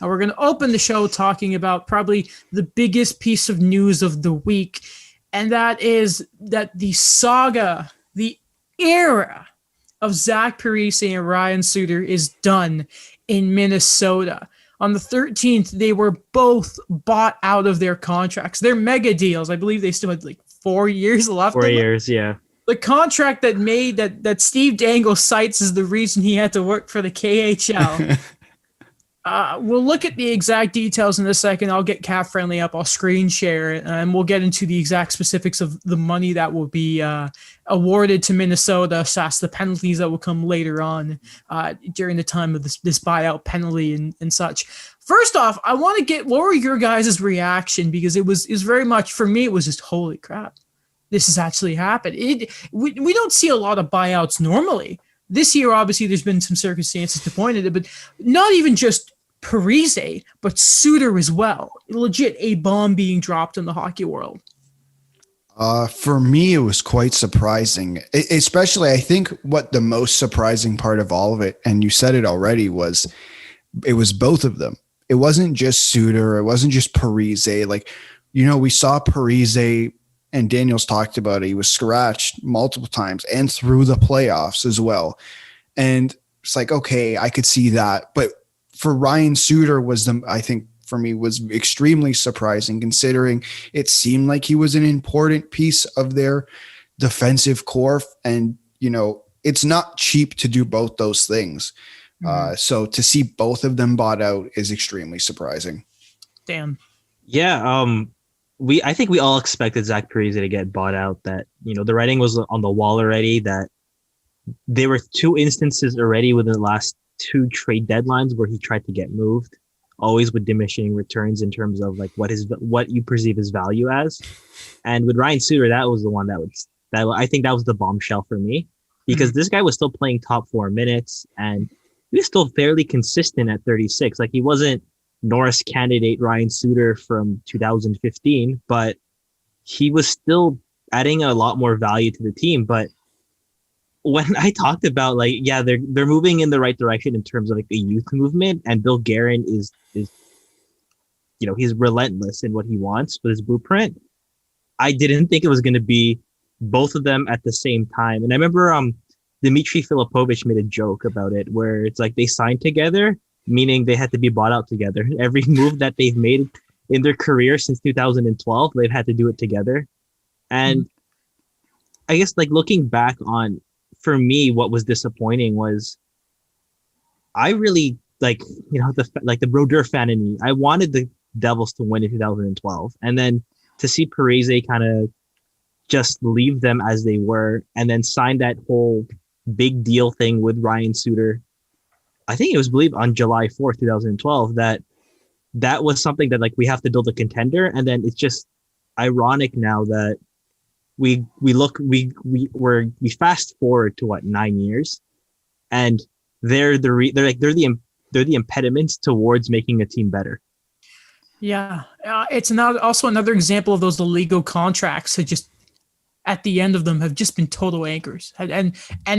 We're going to open the show talking about probably the biggest piece of news of the week, and that is that the saga, the era of Zach Parise and Ryan Suter is done in Minnesota. On the 13th, they were both bought out of their contracts. They're mega deals. I believe they still had like 4 years left. 4 years, yeah. The contract that made that Steve Dangle cites as the reason he had to work for the KHL. We'll look at the exact details in a second. I'll get Cap Friendly up. I'll screen share it, and we'll get into the exact specifics of the money that will be awarded to Minnesota, / the penalties that will come later on during the time of this buyout penalty and such. First off, I want to get what were your guys' reaction, because it was very much, for me, it was just holy crap, this has actually happened. We don't see a lot of buyouts normally. This year, obviously, there's been some circumstances to point at it, but not even just Parise, but Suter as well. Legit, a bomb being dropped in the hockey world. For me, it was quite surprising, especially I think what the most surprising part of all of it, and you said it already, was it was both of them. It wasn't just Suter. It wasn't just Parise. Like, we saw Parise, and Daniel's talked about it. He was scratched multiple times and through the playoffs as well. And it's like, okay, I could see that. But for Ryan Suter I think for me was extremely surprising, considering it seemed like he was an important piece of their defensive core. And, it's not cheap to do both those things. So to see both of them bought out is extremely surprising. Damn. Yeah. I think we all expected Zach Parise to get bought out, that, the writing was on the wall already, that there were 2 instances already within the last 2 trade deadlines where he tried to get moved, always with diminishing returns in terms of like what you perceive his value as. And with Ryan Suter, that was the one that I think that was the bombshell for me, because this guy was still playing top 4 minutes and he was still fairly consistent at 36. Like, he wasn't Norris candidate Ryan Suter from 2015, but he was still adding a lot more value to the team. But when I talked about they're moving in the right direction in terms of like the youth movement, and Bill Guerin is he's relentless in what he wants with his blueprint. I didn't think it was going to be both of them at the same time. And I remember Dmitry Filipovich made a joke about it, where it's like they signed together, meaning they had to be bought out together. Every move that they've made in their career since 2012, they've had to do it together. And I guess, like, looking back on, for me, what was disappointing was I really the Brodeur fan in me. I wanted the Devils to win in 2012, and then to see Parise kind of just leave them as they were, and then sign that whole big deal thing with Ryan Suter. I think it was believed on July 4th, 2012, that was something that, like, we have to build a contender. And then it's just ironic now that we fast forward to 9 years, and they're the impediments towards making a team better. Yeah, it's also another example of those illegal contracts that just at the end of them have just been total anchors and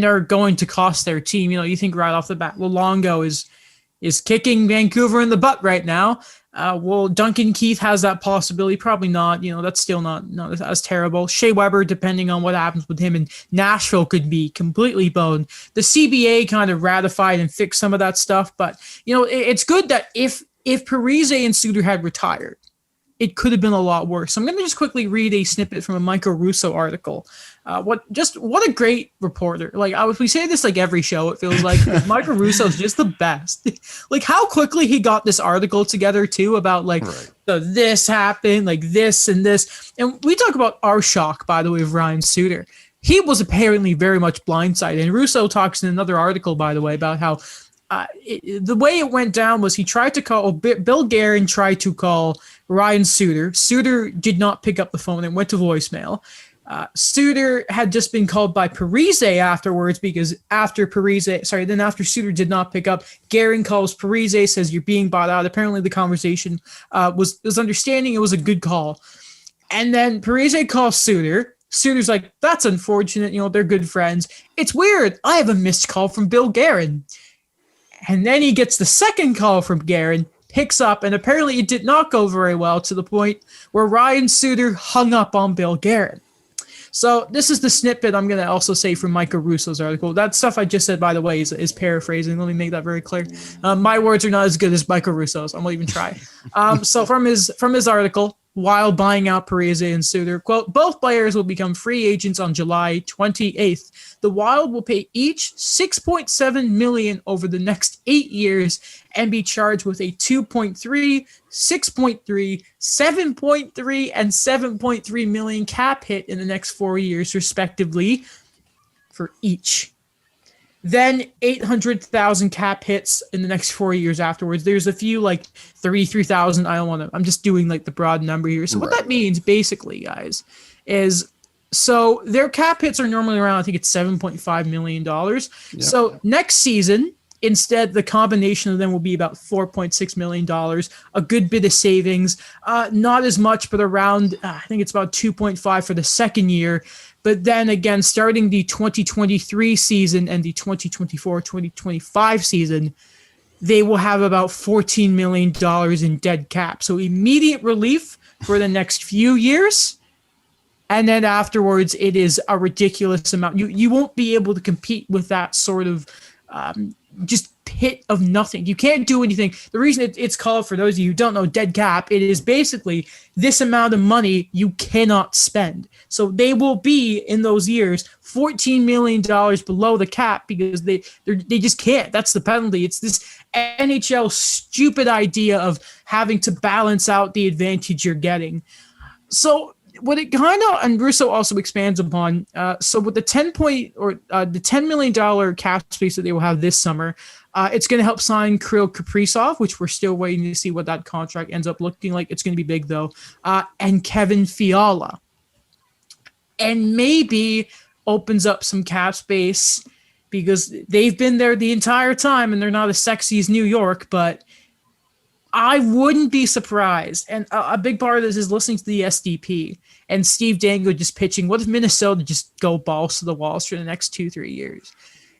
are going to cost their team. You think right off the bat, Luongo is kicking Vancouver in the butt right now. Well, Duncan Keith has that possibility. Probably not. That's still not as terrible. Shea Weber, depending on what happens with him in Nashville, could be completely boned. The CBA kind of ratified and fixed some of that stuff, but it's good that if Parise and Suter had retired, it could have been a lot worse. So I'm going to just quickly read a snippet from a Michael Russo article. What a great reporter. We say this like every show, it feels like. Michael Russo is just the best. Like, how quickly he got this article together too about this happened, like this and this. And we talk about our shock, by the way, of Ryan Suter. He was apparently very much blindsided. And Russo talks in another article, by the way, about how the way it went down was he tried to call, Bill Guerin tried to call Ryan Suter. Suter did not pick up the phone and went to voicemail. Suter had just been called by Parise afterwards, because after Suter did not pick up, Guerin calls Parise, says you're being bought out. Apparently the conversation was understanding. It was a good call. And then Parise calls Suter. Suter's like, that's unfortunate. They're good friends. It's weird. I have a missed call from Bill Guerin. And then he gets the second call from Guerin, picks up, and apparently it did not go very well to the point where Ryan Suter hung up on Bill Guerin. So this is the snippet I'm going to also say from Michael Russo's article. That stuff I just said, by the way, is paraphrasing. Let me make that very clear. My words are not as good as Michael Russo's. I won't even try. So from his article, while buying out Parise and Suter, quote, both players will become free agents on July 28th. The Wild will pay each $6.7 million over the next 8 years and be charged with a 2.3, 6.3, 7.3, and 7.3 million cap hit in the next 4 years, respectively, for each. Then 800,000 cap hits in the next 4 years afterwards. There's a few like 3,000. I don't want to. I'm just doing like the broad number here. So what that means, basically, guys, is so their cap hits are normally around. I think it's $7.5 million. Yep. So next season, instead, the combination of them will be about $4.6 million. A good bit of savings, not as much, but around I think it's about 2.5 for the second year. But then again, starting the 2023 season and the 2024-2025 season, they will have about $14 million in dead cap. So immediate relief for the next few years. And then afterwards, it is a ridiculous amount. You won't be able to compete with that sort of just pit of nothing. You can't do anything. The reason it's called, for those of you who don't know, dead cap, it is basically this amount of money you cannot spend. So they will be, in those years, $14 million below the cap because they just can't. That's the penalty. It's this NHL stupid idea of having to balance out the advantage you're getting. So what it kind of, and Russo also expands upon, so with the $10 million cap space that they will have this summer, it's going to help sign Kirill Kaprizov, which we're still waiting to see what that contract ends up looking like. It's going to be big, though, and Kevin Fiala. And maybe opens up some cap space because they've been there the entire time and they're not as sexy as New York, but I wouldn't be surprised. And a big part of this is listening to the SDP and Steve Dangle just pitching. What if Minnesota just go balls to the walls for the next 2-3 years?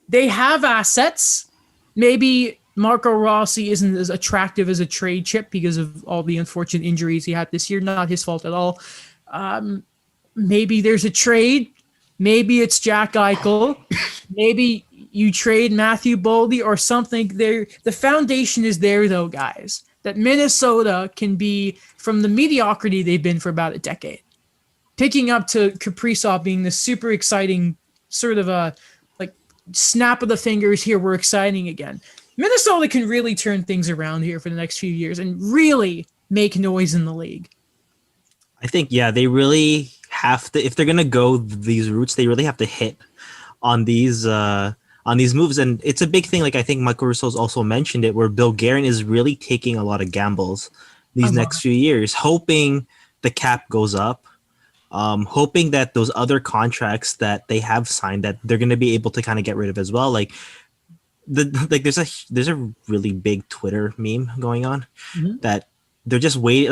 They have assets. Maybe Marco Rossi isn't as attractive as a trade chip because of all the unfortunate injuries he had this year. Not his fault at all. Maybe there's a trade. Maybe it's Jack Eichel. Maybe you trade Matthew Boldy or something. There, the foundation is there, though, guys, that Minnesota can be, from the mediocrity they've been for about a decade, picking up to Kaprizov being this super exciting sort of a like snap of the fingers. Here, we're exciting again. Minnesota can really turn things around here for the next few years and really make noise in the league. I think, yeah, they really have to, if they're going to go these routes, they really have to hit on these moves. And it's a big thing. Like, I think Michael Russo's also mentioned it, where Bill Guerin is really taking a lot of gambles these next few years, hoping the cap goes up, hoping that those other contracts that they have signed that they're going to be able to kind of get rid of as well. Like, there's a really big Twitter meme going on that they're just waiting.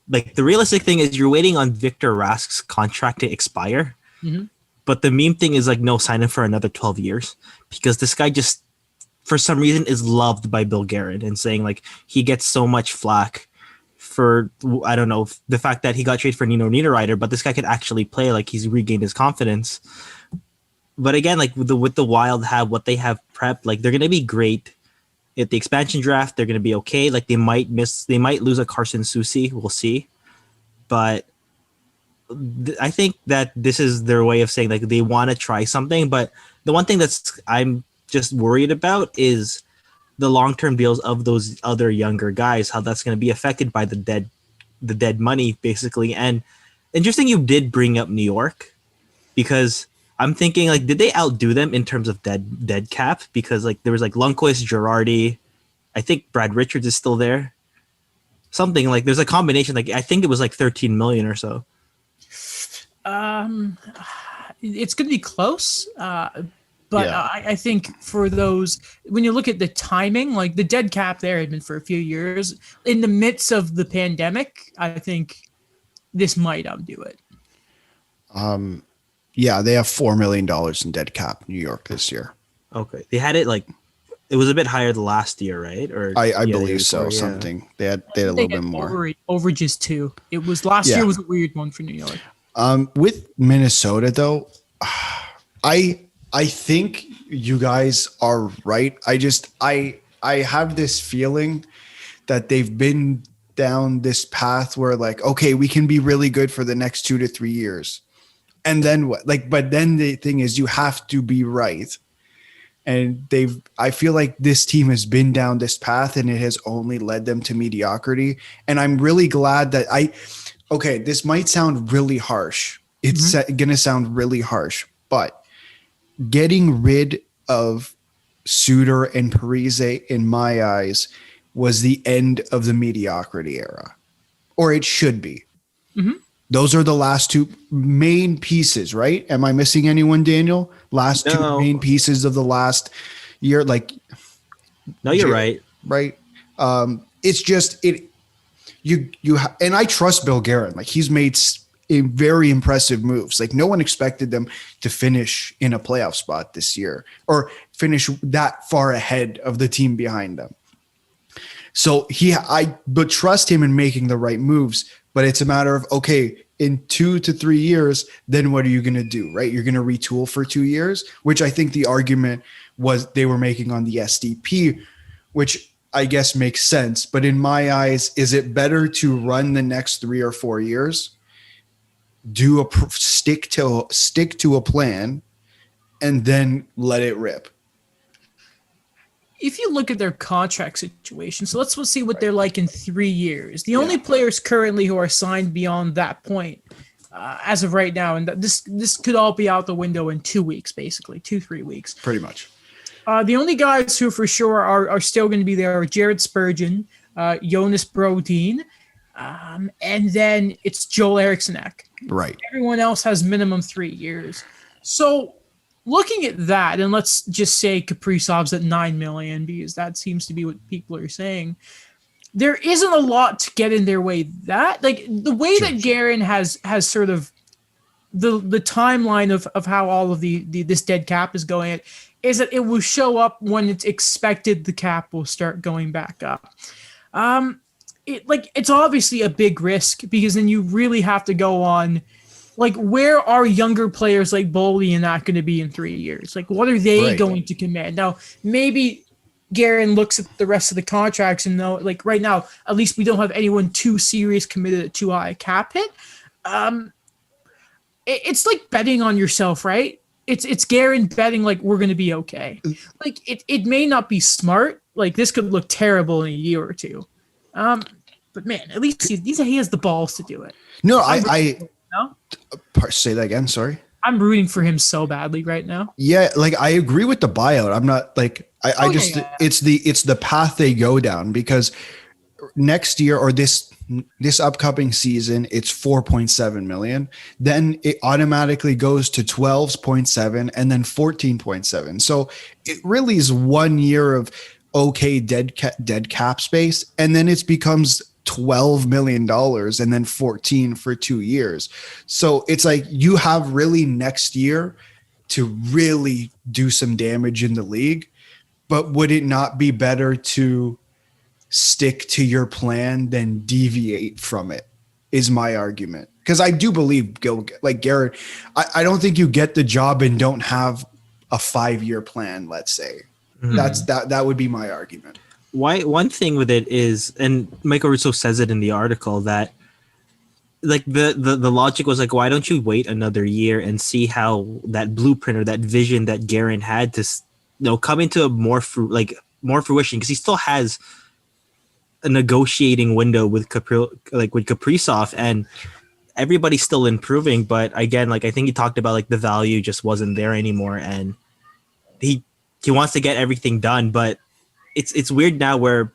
Like the realistic thing is you're waiting on Victor Rask's contract to expire. But the meme thing is like, no, sign him for another 12 years because this guy just, for some reason, is loved by Bill Guerin and saying like he gets so much flack for, I don't know, the fact that he got traded for Nino Niederreiter, but this guy could actually play, like he's regained his confidence. But again, like with the Wild have what they have prepped, like they're going to be great at the expansion draft. They're going to be okay. Like they might lose a Carson Soucy. We'll see. But I think that this is their way of saying like they want to try something. But the one thing I'm just worried about is the long-term deals of those other younger guys, how that's going to be affected by the dead money basically. And interesting, you did bring up New York because I'm thinking like, did they outdo them in terms of dead cap? Because like there was like Lundqvist, Girardi, I think Brad Richards is still there. Something like there's a combination. Like I think it was like 13 million or so. It's going to be close. But yeah. I think for those, when you look at the timing, like the dead cap there had been for a few years. In the midst of the pandemic, I think this might undo it. Yeah, they have $4 million in dead cap, New York, this year. Okay. They had it like It was a bit higher the last year, right? Or I the year believe so. before, yeah. Something they had a They little bit had more. overages too. It was last Yeah. year was a weird one for New York. With Minnesota though, I think you guys are right. I have this feeling that they've been down this path where like, okay, we can be really good for the next 2 to 3 years. And then what? Like, but then the thing is you have to be right. And I feel like this team has been down this path and it has only led them to mediocrity. And I'm really glad that okay, this might sound really harsh. It's going to sound really harsh, but getting rid of Suter and Parise, in my eyes, was the end of the mediocrity era, or it should be. Those are the last two main pieces, right? Am I missing anyone, Daniel? Last two No. main pieces of the last year, like No, you're right. right? It's just and I trust Bill Guerin. Like he's made very impressive moves. Like no one expected them to finish in a playoff spot this year or finish that far ahead of the team behind them. So but trust him in making the right moves. But it's a matter of, okay, in 2 to 3 years, then what are you going to do, right? You're going to retool for 2 years, which I think the argument was they were making on the SDP, which I guess makes sense. But in my eyes, is it better to run the next 3 or 4 years, stick to a plan, and then let it rip? If you look at their contract situation, so let's see what they're like in 3 years. The only players currently who are signed beyond that point, as of right now, and this could all be out the window in 2 weeks, basically 2-3 weeks. Pretty much. The only guys who for sure are still going to be there are Jared Spurgeon, Jonas Brodin, and then it's Joel Eriksson Ek. Right. Everyone else has minimum 3 years. So looking at that, and let's just say Kaprizov's at $9 million because that seems to be what people are saying. There isn't a lot to get in their way. That like the way that Guerin has sort of the timeline of how all of this dead cap is going is that it will show up when it's expected the cap will start going back up. It's obviously a big risk because then you really have to go on. Like, where are younger players like Boley and that going to be in 3 years? Like, what are they going to command? Now, maybe Guerin looks at the rest of the contracts and know, like, right now, at least we don't have anyone too serious committed at too high a cap hit. It's like betting on yourself, right? It's Guerin betting like we're going to be okay. Like, it may not be smart. Like, this could look terrible in a year or two. But man, at least he has the balls to do it. No, No? Say that again. Sorry. I'm rooting for him so badly right now. Yeah, like I agree with the buyout. I'm not like it's the path they go down because next year or this upcoming season it's 4.7 million. Then it automatically goes to 12.7 and then 14.7. So it really is 1 year of okay dead cap space, and then it becomes $12 million and then 14 for 2 years. So it's like you have really next year to really do some damage in the league. But would it not be better to stick to your plan than deviate from it is my argument. Because I do believe Garrett, I don't think you get the job and don't have a 5-year plan, let's say. That would be my argument. One thing with it is, and Michael Russo says it in the article, that like the logic was like, why don't you wait another year and see how that blueprint or that vision that Guerin had to come into a more fruition, because he still has a negotiating window with Kaprizov, and everybody's still improving. But again, like I think he talked about like the value just wasn't there anymore, and he wants to get everything done, but it's weird now where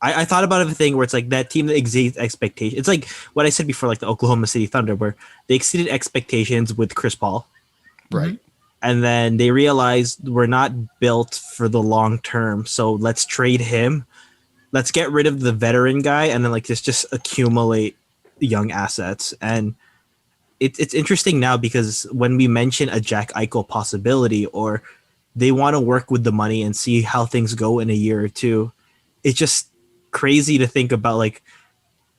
I thought about a thing where it's like that team that exceeds expectations. It's like what I said before, like the Oklahoma City Thunder, where they exceeded expectations with Chris Paul. Right. And then they realized we're not built for the long term. So let's trade him. Let's get rid of the veteran guy and then like just accumulate young assets. And it's interesting now because when we mention a Jack Eichel possibility or they want to work with the money and see how things go in a year or two. It's just crazy to think about, like,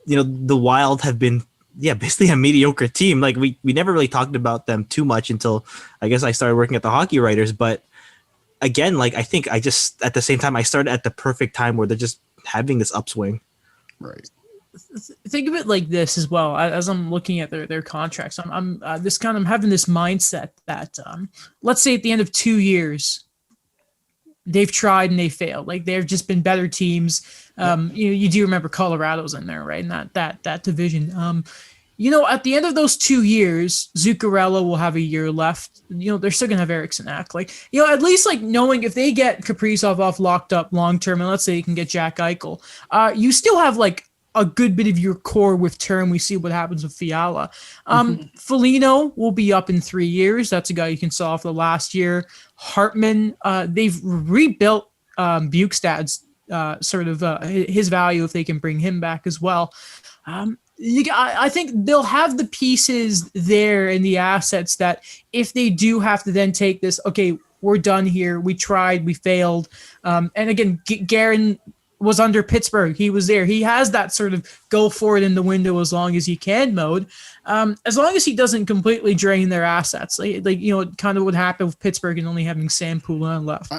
the Wild have been, basically a mediocre team. Like we never really talked about them too much until I guess I started working at the Hockey Writers. But again, like I think I just at the same time I started at the perfect time where they're just having this upswing. Right. Think of it like this as well. As I'm looking at their contracts, I'm having this mindset that let's say at the end of 2 years, they've tried and they failed. Like they've just been better teams. You do remember Colorado's in there, right? And that division. At the end of those 2 years, Zuccarello will have a year left. They're still gonna have Eriksson Ek. Like, at least like knowing if they get Kaprizov off locked up long term, and let's say you can get Jack Eichel, you still have like a good bit of your core with term. We see what happens with Fiala. Foligno will be up in 3 years. That's a guy you can sell off the last year. Hartman, they've rebuilt Bukestad's his value if they can bring him back as well. I think they'll have the pieces there and the assets that if they do have to then take this, okay, we're done here. We tried, we failed. And again, Guerin was under Pittsburgh. He was there. He has that sort of go for it in the window as long as he can mode. As long as he doesn't completely drain their assets, kind of what happened with Pittsburgh and only having Sam Poulin left.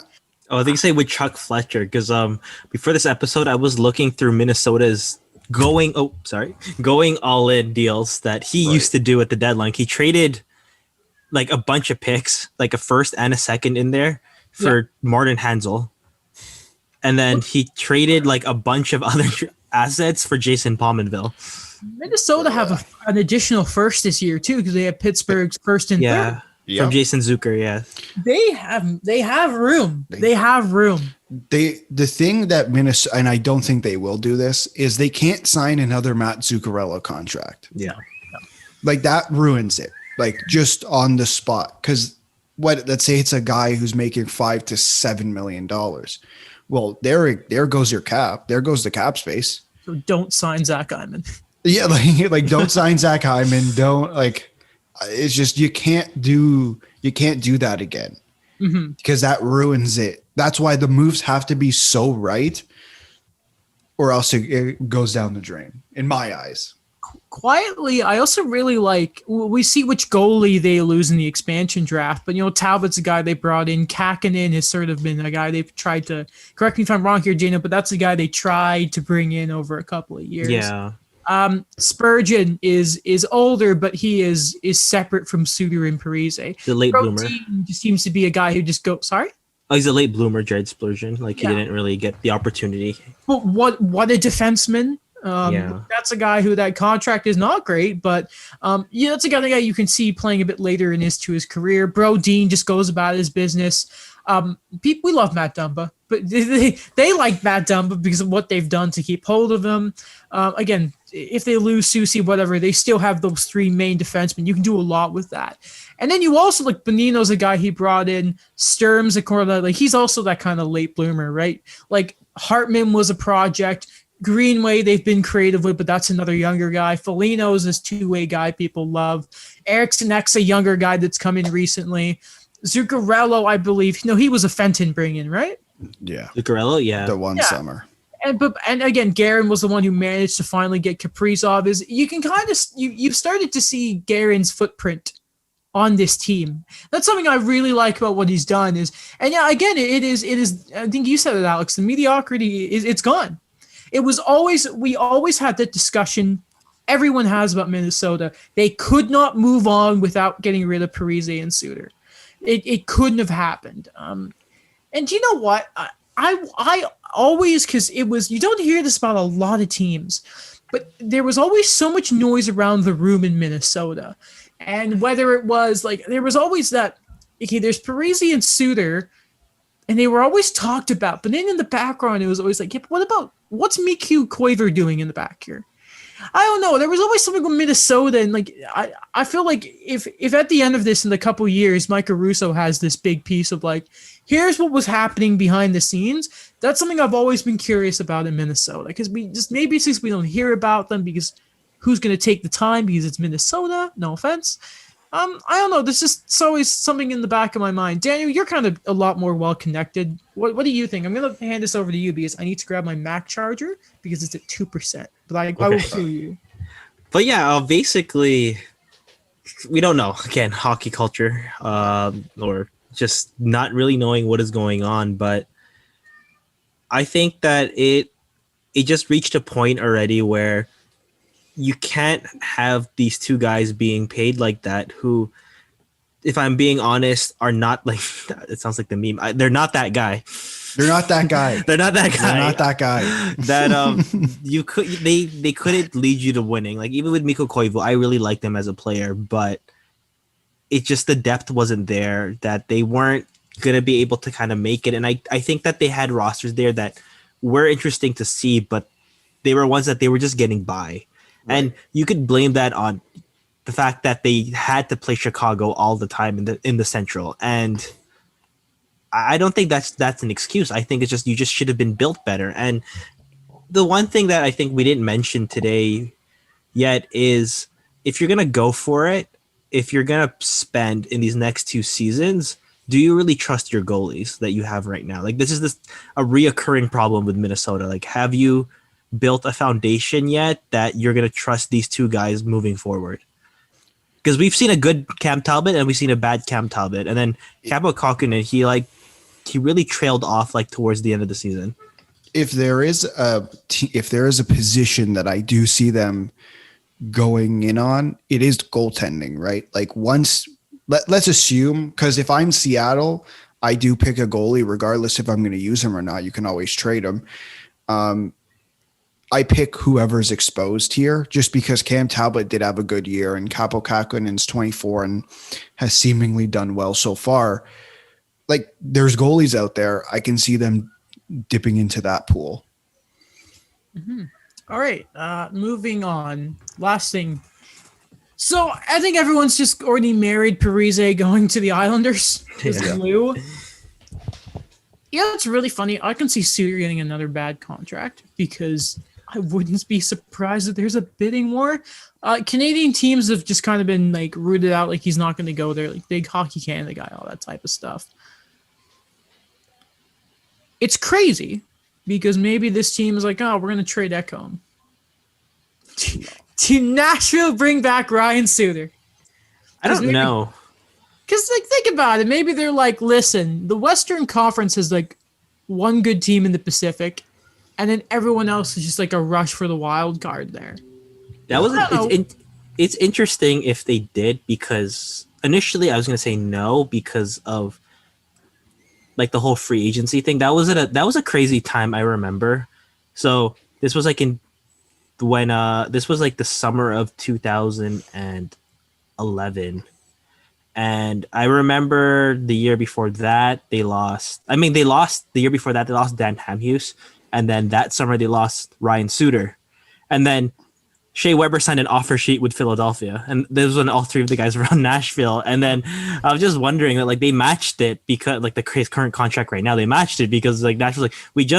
Oh, I think say with Chuck Fletcher, because before this episode, I was looking through Minnesota's going all in deals that he used to do at the deadline. He traded like a bunch of picks, like a first and a second in there for Martin Hansel. And then he traded like a bunch of other assets for Jason Pominville. Minnesota have an additional first this year too, because they have Pittsburgh's first and third. Yeah, from Jason Zucker. Yeah, they have room. They have room. The thing that Minnesota, and I don't think they will do this, is they can't sign another Matt Zuccarello contract. Yeah, like that ruins it. Like just on the spot, because let's say it's a guy who's making $5 to $7 million. Well, there goes your cap. There goes the cap space. So don't sign Zach Hyman. Yeah, like don't sign Zach Hyman. Don't like. It's just you can't do that again because that ruins it. That's why the moves have to be so right, or else it goes down the drain. In my eyes. Quietly, I also really like, we see which goalie they lose in the expansion draft, but Talbot's a guy they brought in. Kakinen has sort of been a guy they've tried to, correct me if I'm wrong here, Jana, but that's the guy they tried to bring in over a couple of years. Yeah. Spurgeon is older, but he is separate from Suter and Parise. The late bloomer. Just seems to be a guy who just go, sorry? Oh, he's a late bloomer, Jared Spurgeon. Like he didn't really get the opportunity. But what a defenseman. That's a guy who that contract is not great, but that's a guy you can see playing a bit later in his career. Brodin just goes about his business. We love Matt Dumba, but they like Matt Dumba because of what they've done to keep hold of him. Again, if they lose Susie, whatever, they still have those three main defensemen. You can do a lot with that. And then you also like Bonino's a guy he brought in. Sturm's a corner, like he's also that kind of late bloomer, right? Like Hartman was a project. Greenway, they've been creative with, but that's another younger guy. Foligno's this two-way guy people love. Eriksson Ek's a younger guy that's come in recently. Zuccarello, I believe, he was a Fenton bring-in, right? Yeah. Zuccarello, yeah. The one summer. And again, Guerin was the one who managed to finally get Kaprizov. You can kind of you've started to see Guerin's footprint on this team. That's something I really like about what he's done is, and again, it is. I think you said it, Alex. The mediocrity it's gone. It was we always had that discussion everyone has about Minnesota. They could not move on without getting rid of Parise and Suter. It couldn't have happened. And you know what? I always, because it was, you don't hear this about a lot of teams, but there was always so much noise around the room in Minnesota. And whether it was like, there was always that, okay, there's Parise and Suter, and they were always talked about, but then in the background, it was always like, yeah, but what's Mikko Koivu doing in the back here? I don't know. There was always something with Minnesota, and like I feel like if at the end of this in a couple of years, Mike Russo has this big piece of like, here's what was happening behind the scenes. That's something I've always been curious about in Minnesota, because maybe since we don't hear about them because who's going to take the time because it's Minnesota. No offense. I don't know. This is it's always something in the back of my mind. Daniel, you're kind of a lot more well connected. What do you think? I'm gonna hand this over to you because I need to grab my Mac charger because it's at 2%. But I will show you. But yeah, basically, we don't know. Again, hockey culture, or just not really knowing what is going on. But I think that it just reached a point already where you can't have these two guys being paid like that who, if I'm being honest, are not like, it sounds like the meme. They're not that guy. They're not that guy. They're not that guy. They're not that guy. That they couldn't lead you to winning. Like even with Mikko Koivu, I really liked him as a player, but it just the depth wasn't there, that they weren't gonna be able to kind of make it. And I think that they had rosters there that were interesting to see, but they were ones that they were just getting by. Right. And you could blame that on the fact that they had to play Chicago all the time in the Central. And I don't think that's an excuse. I think it's just you just should have been built better. And the one thing that I think we didn't mention today yet is if you're gonna go for it, if you're gonna spend in these next two seasons, do you really trust your goalies that you have right now? Like this is a reoccurring problem with Minnesota. Like have you built a foundation yet that you're gonna trust these two guys moving forward? Because we've seen a good Cam Talbot and we've seen a bad Cam Talbot, and then Kaapo Kakkonen, he really trailed off like towards the end of the season. If there is a position that I do see them going in on, it is goaltending, right? Like let's assume, because if I'm Seattle, I do pick a goalie regardless if I'm going to use him or not. You can always trade him. I pick whoever's exposed here just because Cam Talbot did have a good year and Kaapo Kakkonen's 24 and has seemingly done well so far. Like there's goalies out there. I can see them dipping into that pool. Mm-hmm. All right. Moving on. Last thing. So I think everyone's just already married Parise going to the Islanders. Lou. Yeah, it's really funny. I can see Suter getting another bad contract because I wouldn't be surprised if there's a bidding war. Canadian teams have just kind of been like rooted out, like he's not going to go there, like big Hockey Canada guy, all that type of stuff. It's crazy because maybe this team is like, oh, we're going to trade Ekholm. To Nashville bring back Ryan Suter. I don't know. Because like think about it. Maybe they're like, listen, the Western Conference has like one good team in the Pacific, and then everyone else is just like a rush for the wild card there. That was it's interesting if they did, because initially I was going to say no because of like the whole free agency thing. That was a crazy time, I remember. So this was like this was like the summer of 2011. And I remember the year before that they lost Dan Hamhuis, and then that summer they lost Ryan Suter. And then Shea Weber signed an offer sheet with Philadelphia, and this was when all three of the guys were on Nashville. And then I was just wondering that like they matched it because like the current contract right now, they matched it because like Nashville's like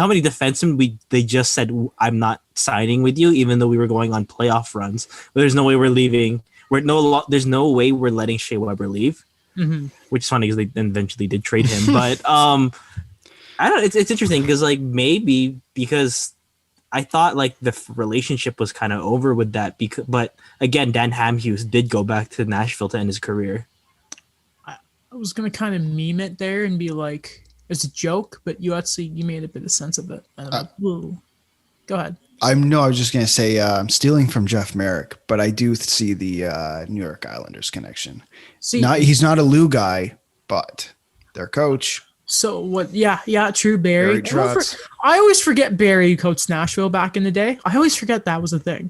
how many defensemen they just said I'm not signing with you, even though we were going on playoff runs. But there's no way we're leaving. There's no way we're letting Shea Weber leave, which is funny because they then eventually did trade him. But I don't know. It's interesting because like maybe because I thought like the relationship was kind of over with that. But again, Dan Hamhuis did go back to Nashville to end his career. I was gonna kind of meme it there and be like, it's a joke, but you made a bit of sense of it. Go ahead. I was just going to say I'm stealing from Jeff Merrick, but I do see the New York Islanders connection. He's not a Lou guy, but their coach. So what? Yeah, true, Barry. Barry Trotz. I always forget Barry coached Nashville back in the day. I always forget that was a thing.